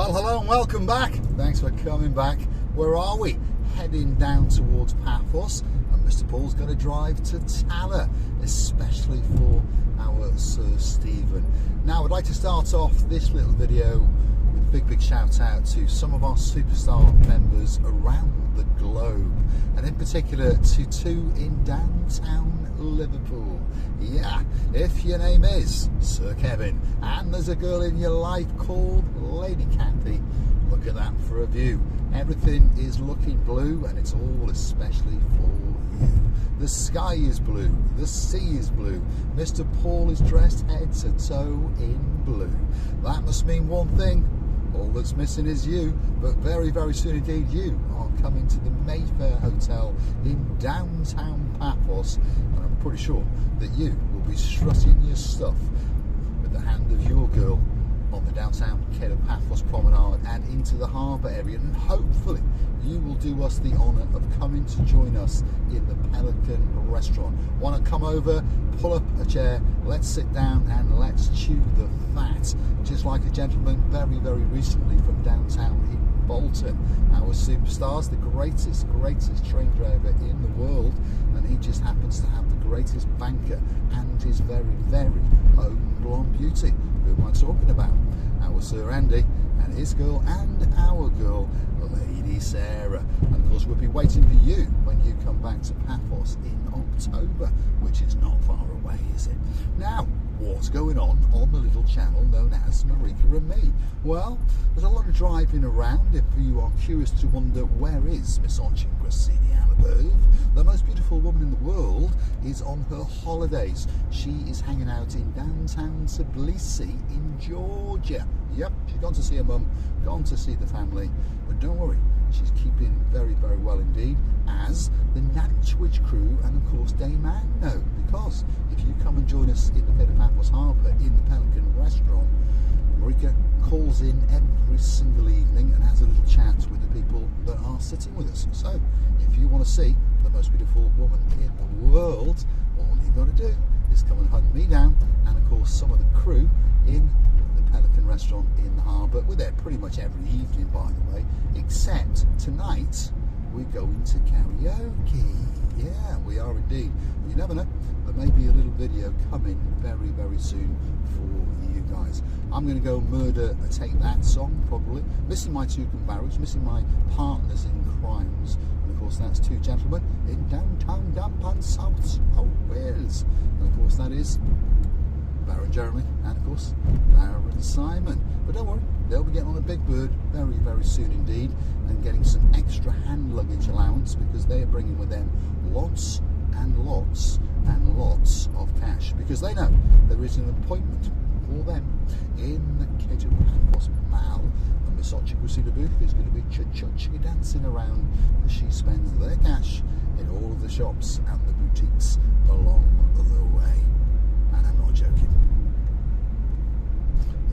Well, hello and welcome back. Thanks for coming back. Where are we? Heading down towards Paphos, and Mr. Paul's going to drive to Tala, especially for our Sir Stephen. Now, I'd like to start off this little video with a big shout out to some of our superstar members around the globe, and in particular to two in downtown Liverpool. Yeah, if your name is Sir Kevin and there's a girl in your life called Lady Kathy, look at that for a view. Everything is looking blue, and it's all especially for you. The sky is blue, the sea is blue, Mr. Paul is dressed head to toe in blue. That must mean one thing: all that's missing is you. But very soon indeed, you are coming to the Mayfair Hotel in downtown Paphos, and I'm pretty sure that you will be strutting your stuff with the hand of your girl on the downtown Ked of Paphos promenade and into the harbour area, and hopefully you will do us the honour of coming to join us in the Pelican restaurant. Want to come over, pull up a chair, let's sit down and let's chew the fat, just like a gentleman very recently from downtown in Bolton, our superstars, the greatest train driver in the world, and he just happens to have the greatest banker and his very own blonde beauty. Who am I talking about? Our Sir Andy and his girl and our girl, Lady Sarah. And of course, we'll be waiting for you when you come back to Paphos in October, which is not far away, is it? Now, what's going on the little channel known as Marika and Me? Well, there's a lot of driving around. If you are curious to wonder where is Miss Onchin Grassini Alabove, the most beautiful woman in the world is on her holidays. She is hanging out in downtown Tbilisi in Georgia. Yep, she's gone to see her mum, gone to see the family, but don't worry, she's keeping very well indeed, as the Nantwich crew and of course Dame Anne know, because if you come and join us in the Ked of Paphos Harbour in the Pelican restaurant, Marika calls in every single evening and has a little chat with the people that are sitting with us. So if you want to see the most beautiful woman in the world, all you've got to do is come and hunt me down, and of course some of the crew in the Pelican restaurant in the harbour. We're there pretty much every evening, by the way, except tonight we're going to karaoke. Yeah, we are indeed. But you never know, there may be a little video coming very soon for you guys. I'm going to go murder a Take That song, probably. Missing my two comparators, missing my partners in crimes. And of course that's two gentlemen in downtown Dampan South Wales. And of course that is Baron Jeremy and of course Baron Simon. But don't worry, they'll be getting on a big bird very soon indeed, and getting some extra hand luggage allowance, because they are bringing with them lots of cash, because they know there is an appointment for them in the Ked of Paphos Mall, and Miss Onchin Grassini Booth is going to be cha-cha dancing around as she spends their cash in all of the shops and the boutiques along the way. And I'm not joking.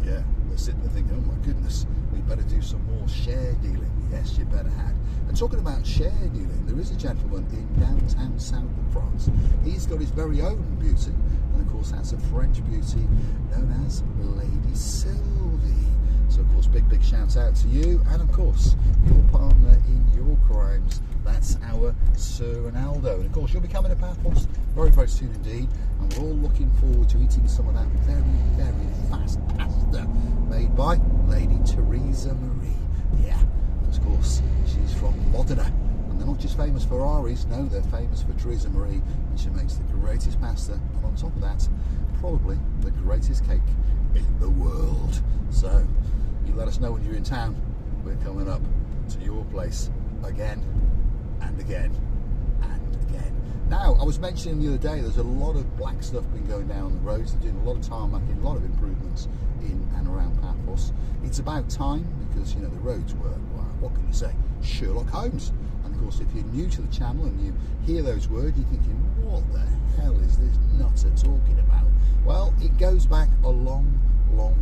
Yeah, they're sitting there thinking, oh my goodness, we better do some more share dealing. Yes, you better have. And talking about share dealing, there is a gentleman in downtown south of France. He's got his very own beauty, and of course that's a French beauty known as Lady Sylvie. So of course, big shout out to you, and of course your partner in your crimes, that's our Sir Ronaldo. And of course you'll be coming to Paphos very soon indeed, and we're all looking forward to eating some of that very fast pasta made by Lady Theresa Marie. Yeah, of course she's from Modena, and they're not just famous for Ferraris, no, they're famous for Theresa Marie, and she makes the greatest pasta, and on top of that, probably the greatest cake in the world. So you let us know when you're in town. We're coming up to your place again and again and again. Now, I was mentioning the other day, there's a lot of black stuff been going down the roads. They're doing a lot of tarmacking, a lot of improvements in and around Paphos. It's about time, because you know the roads were, well, what can you say, Sherlock Holmes. And of course, if you're new to the channel and you hear those words, you're thinking, what the hell is this nutter talking about? Well, it goes back a long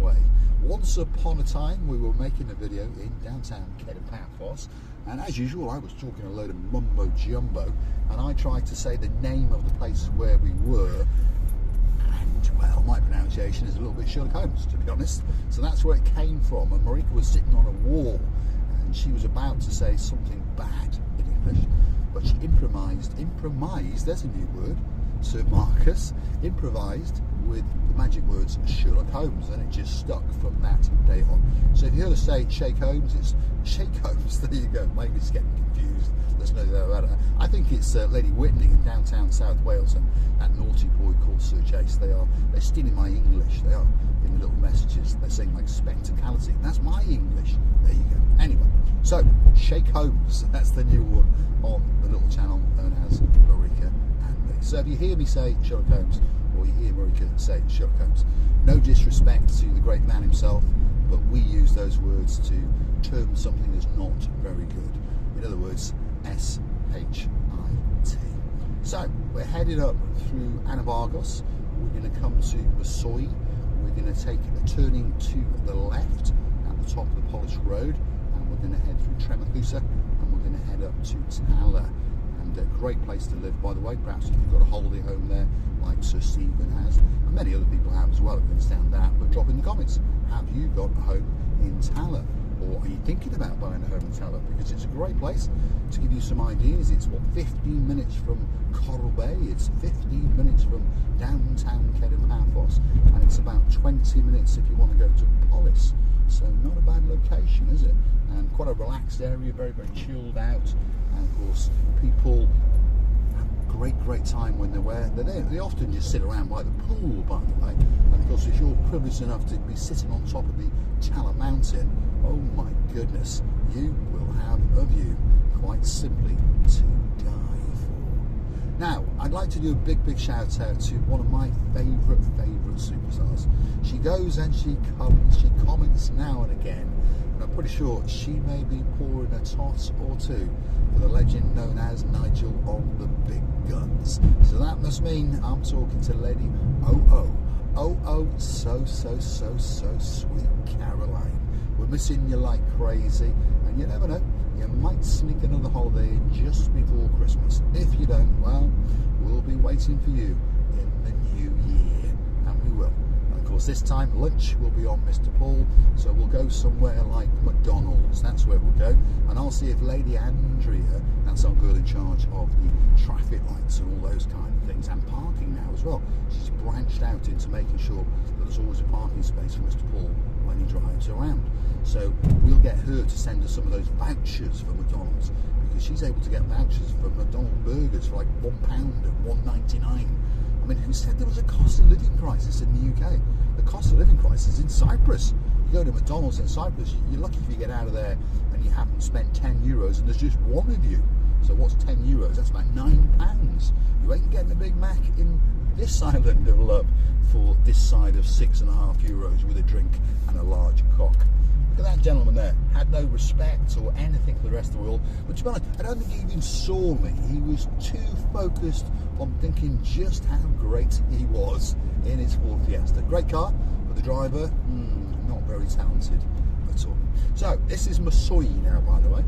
way. Once upon a time, we were making a video in downtown Ked of Paphos, and as usual, I was talking a load of mumbo jumbo, and I tried to say the name of the place where we were, and well, my pronunciation is a little bit it's Sherlock Holmes, to be honest. So that's where it came from. And Marika was sitting on a wall, and she was about to say something bad in English, but she improvised, there's a new word, Sir Marcus, improvised with the magic words Sherlock Holmes, and it just stuck from that day on. So if you heard her say Shake Holmes, it's Shake Holmes. There you go. Maybe it's getting confused. There's no doubt about it. I think it's Lady Whitney in downtown South Wales and that naughty boy called Sir Jace. They're stealing my English. They are in the little messages. They're saying like spectacality. That's my English. There you go. Anyway, so Shake Holmes. That's the new one on the little channel known as Marika and me. So if you hear me say Sherlock Holmes, or you hear Marika say Sherlock Holmes, no disrespect to the great man himself, but we use those words to term something that's not very good. In other words, S-H-I-T. So we're headed up through Anavargos. We're going to come to Masoi. We're going to take a turning to the left at the top of the polished road, and we're going to head through Tremakusa, and we're going to head up to Tala. And a great place to live, by the way. Perhaps if you've got a holiday home there, like Sir Stephen has, and many other people have as well, if you understand that. But drop in the comments, have you got a home in Tala? Or are you thinking about buying a home in Tala? Because it's a great place. To give you some ideas, it's what, 15 minutes from Coral Bay, it's 15 minutes from downtown Paphos, and it's about 20 minutes if you want to go to Polis. So not a bad location, is it? And quite a relaxed area, very, very chilled out. And of course, people have a great time when they're there. They often just sit around by the pool, by the way. And of course, if you're privileged enough to be sitting on top of the Tala mountain, oh my goodness, you will have a view quite simply to die for. Now, I'd like to do a big shout out to one of my favourite superstars. She goes and she comments now and again. And I'm pretty sure she may be pouring a tot or two for the legend known as Nigel on the Big Guns. So that must mean I'm talking to Lady so sweet Caroline. We're missing you like crazy, and you never know, you might sneak another holiday in just before Christmas. If you don't, well, we'll be waiting for you in the new year, and we will. And of course, this time lunch will be on Mr. Paul, so we'll go somewhere like McDonald's. That's where we'll go, and I'll see if Lady Andrea, that's our girl in charge of the traffic lights and all those kind of things, and parking now as well. She's branched out into making sure that there's always a parking space for Mr. Paul when he drives around. So we'll get her to send us some of those vouchers for McDonald's, because she's able to get vouchers for McDonald's burgers for like £1 at $1.99. I mean, who said there was a cost of living crisis in the UK? The cost of living crisis in Cyprus. You go to McDonald's in Cyprus, you're lucky if you get out of there and you haven't spent €10 and there's just one of you. So what's €10? That's about £9. You ain't getting a Big Mac in this island of love for this side of €6.50 with a drink and a large cock. Look at that gentleman there. Had no respect or anything for the rest of the world. But to be honest, I don't think he even saw me. He was too focused on thinking just how great he was in his Ford Fiesta. Great car, but the driver, not very talented at all. So this is Masoi now, by the way.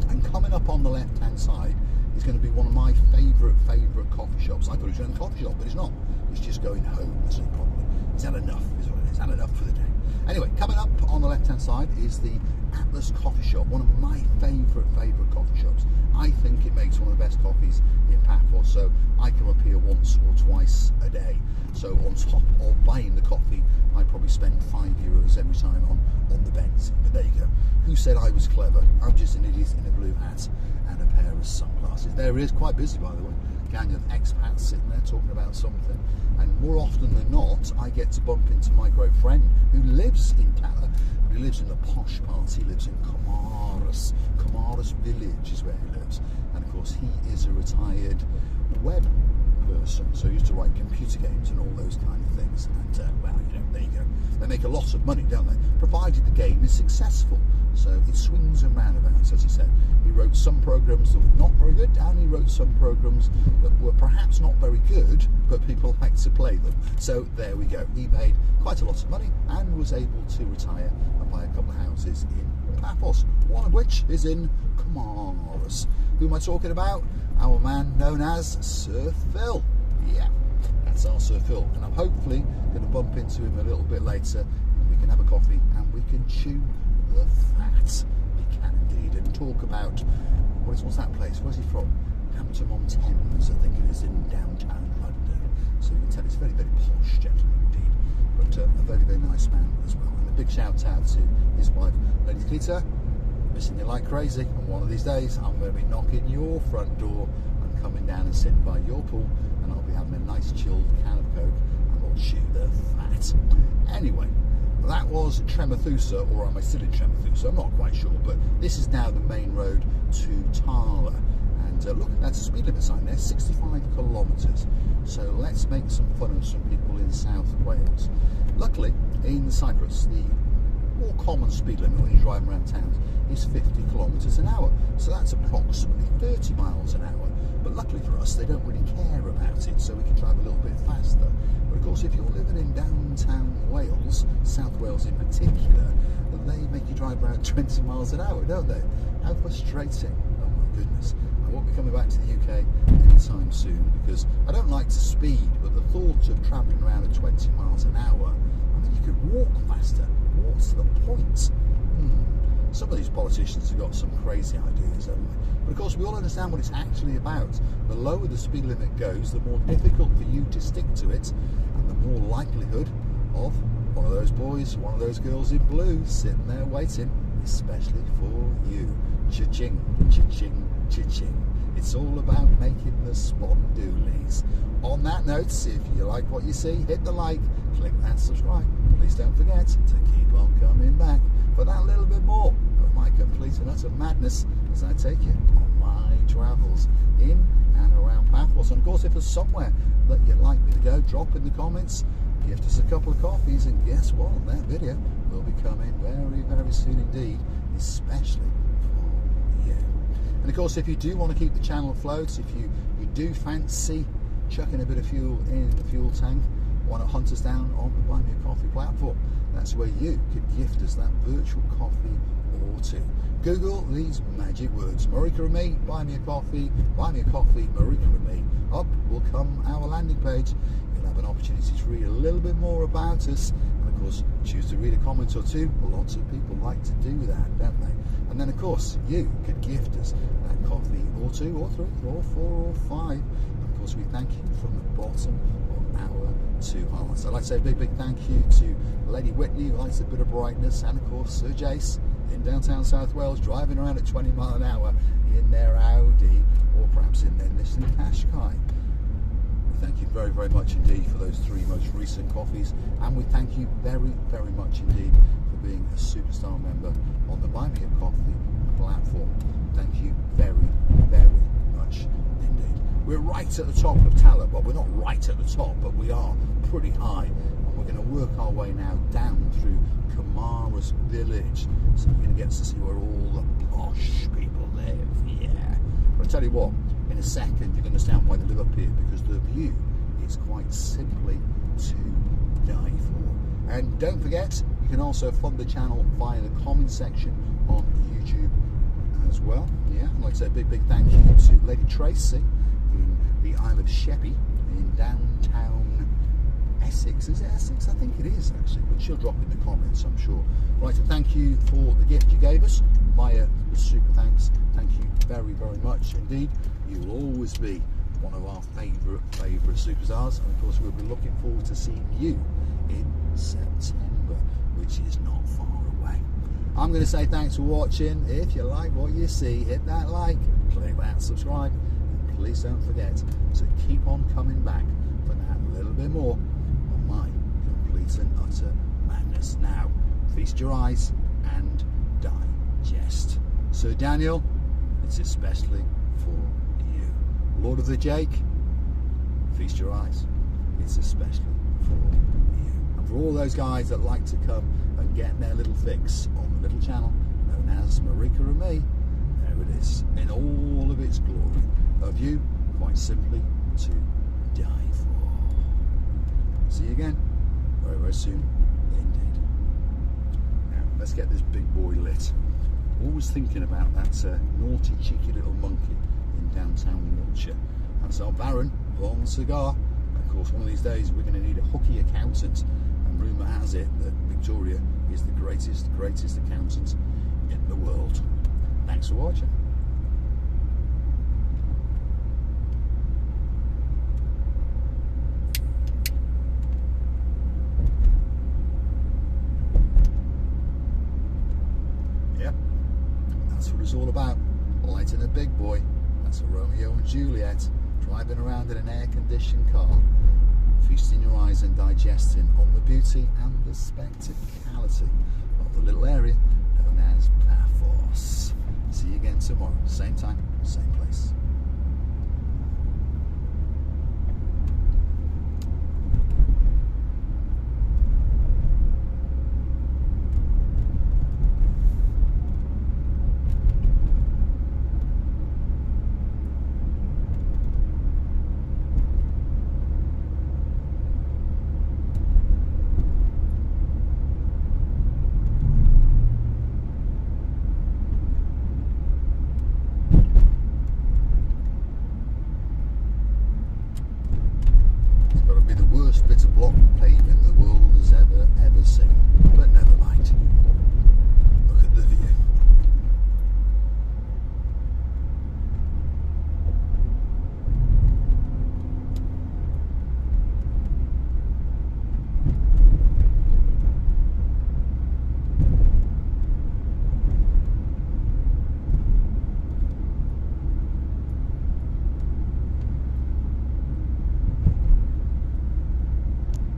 And coming up on the left-hand side is going to be one of my favourite coffee shops. I thought it was going to be a coffee shop, but it's not. It's just going home, isn't it, probably? Is that enough, is what it is. Is that enough for the day? Anyway, coming up on the left-hand side is the Atlas Coffee Shop, one of my favourite coffee shops. I think it makes one of the best coffees in Paphos, so I come up here once or twice a day. So on top of buying the coffee, I probably spend €5 every time on the bends. But there you go. Who said I was clever? I'm just an idiot in a blue hat and a pair of sunglasses. There it is, quite busy by the way. Gang of expats sitting there talking about something, and more often than not I get to bump into my great friend who lives in Tala, but he lives in the posh part. He lives in Comaris village is where he lives, and of course he is a retired web person, so he used to write computer games and all those kind of things, and well, you know, there you go. They make a lot of money, don't they, provided the game is successful. So it swings and roundabouts, as he said. He wrote some programs that were not very good, and he wrote some programs that were perhaps not very good, but people liked to play them. So there we go. He made quite a lot of money and was able to retire and buy a couple of houses in Paphos, one of which is in Comaris. Who am I talking about? Our man known as Sir Phil. Yeah, that's our Sir Phil, and I'm hopefully going to bump into him a little bit later, and we can have a coffee and we can chew the fat. We can indeed, and talk about what's that place? Where's he from? Hampton-on-Thames, I think it is, in downtown London. So you can tell he's a very, very posh gentleman indeed, but a very, very nice man as well. And a big shout out to his wife, Lady Peter. Missing you like crazy, and one of these days I'm going to be knocking your front door and coming down and sitting by your pool, and I'll be having a nice chilled can of Coke and we'll chew the fat. Anyway, that was Tremathusa, or am I still in Tremathusa? I'm not quite sure, but this is now the main road to Tala. And look, that's a speed limit sign there, 65 kilometres. So let's make some fun of some people in South Wales. Luckily, in Cyprus, the more common speed limit when you're driving around towns is 50 kilometres an hour. So that's approximately 30 miles an hour. But luckily for us, they don't really care about it, so we can drive a little bit faster. But of course, if you're living in downtown Wales, South Wales in particular, they make you drive around 20 miles an hour, don't they? How frustrating. Oh my goodness. I won't be coming back to the UK anytime soon, because I don't like to speed, but the thought of travelling around at 20 miles an hour, I mean, you could walk faster. What's the point? Some of these politicians have got some crazy ideas, haven't they? But of course, we all understand what it's actually about. The lower the speed limit goes, the more difficult for you to stick to it, and the more likelihood of one of those boys, one of those girls in blue sitting there waiting, especially for you. Cha-ching, cha-ching, cha-ching. It's all about making the spondoolies. On that note, if you like what you see, hit the like, click that subscribe. Please don't forget to keep on coming back for that little bit more of my complete and utter madness as I take you on my travels in and around Paphos. And of course, if there's somewhere that you'd like me to go, drop in the comments, gift us a couple of coffees, and guess what? That video will be coming very, very soon indeed, especially for you. And of course, if you do want to keep the channel afloat, if you do fancy chucking a bit of fuel in the fuel tank, why not hunt us down on the Buy Me a Coffee platform? That's where you could gift us that virtual coffee or two. Google these magic words, Marika and me, Buy Me a Coffee, Marika and me. Up will come our landing page. You'll have an opportunity to read a little bit more about us, and of course choose to read a comment or two. Lots of people like to do that, don't they? And then of course you could gift us that coffee or two or three or four or five. And of course we thank you from the bottom of our two hearts. I'd like to say a big, big thank you to Lady Whitney, who likes a bit of brightness, and of course Sir Jace in downtown South Wales, driving around at 20 miles an hour in their Audi, or perhaps in their Nissan Qashqai. We thank you very, very much indeed for those three most recent coffees, and we thank you very, very much indeed for being a superstar member on the Buy Me a Coffee platform. Thank you very, very much indeed. We're right at the top of Tala. Well, we're not right at the top, but we are pretty high. And we're going to work our way now down through Kamara's village. So we're going to get to see where all the posh people live. Yeah. But I'll tell you what, in a second you're going to understand why they live up here, because the view is quite simply to die for. And don't forget, you can also fund the channel via the comment section on YouTube as well. Yeah, I'd like to say a big, big thank you to Lady Tracy in the Isle of Sheppey in downtown Essex. Is it Essex? I think it is actually, but she'll drop in the comments, I'm sure. Right, and thank you for the gift you gave us via the super thanks. Thank you very, very much indeed. You will always be one of our favourite superstars, and of course we'll be looking forward to seeing you in September, which is not far away. I'm going to say thanks for watching. If you like what you see, hit that like, click that subscribe, and please don't forget to keep on coming back for that little bit more of my complete and utter madness. Now, feast your eyes and digest. Sir Daniel, it's especially for you. Lord of the Jake, feast your eyes. It's especially for you. And for all those guys that like to come and get their little fix on the little channel known as Marika and me, there it is, in all of its glory. Of you, quite simply, to die for. See you again very, very soon indeed. Now, let's get this big boy lit. Always thinking about that naughty, cheeky little monkey in downtown Wiltshire. That's our Baron, long cigar, Of course, one of these days we're going to need a hooky accountant, and rumour has it that Victoria is the greatest accountant in the world. Thanks for watching. Yep, that's what it's all about. Lighting a big boy. That's a Romeo and Juliet driving around in an air-conditioned car, feasting your eyes and digesting on the beauty and the spectacality of the little area known as Paphos. See you again tomorrow, same time, same place.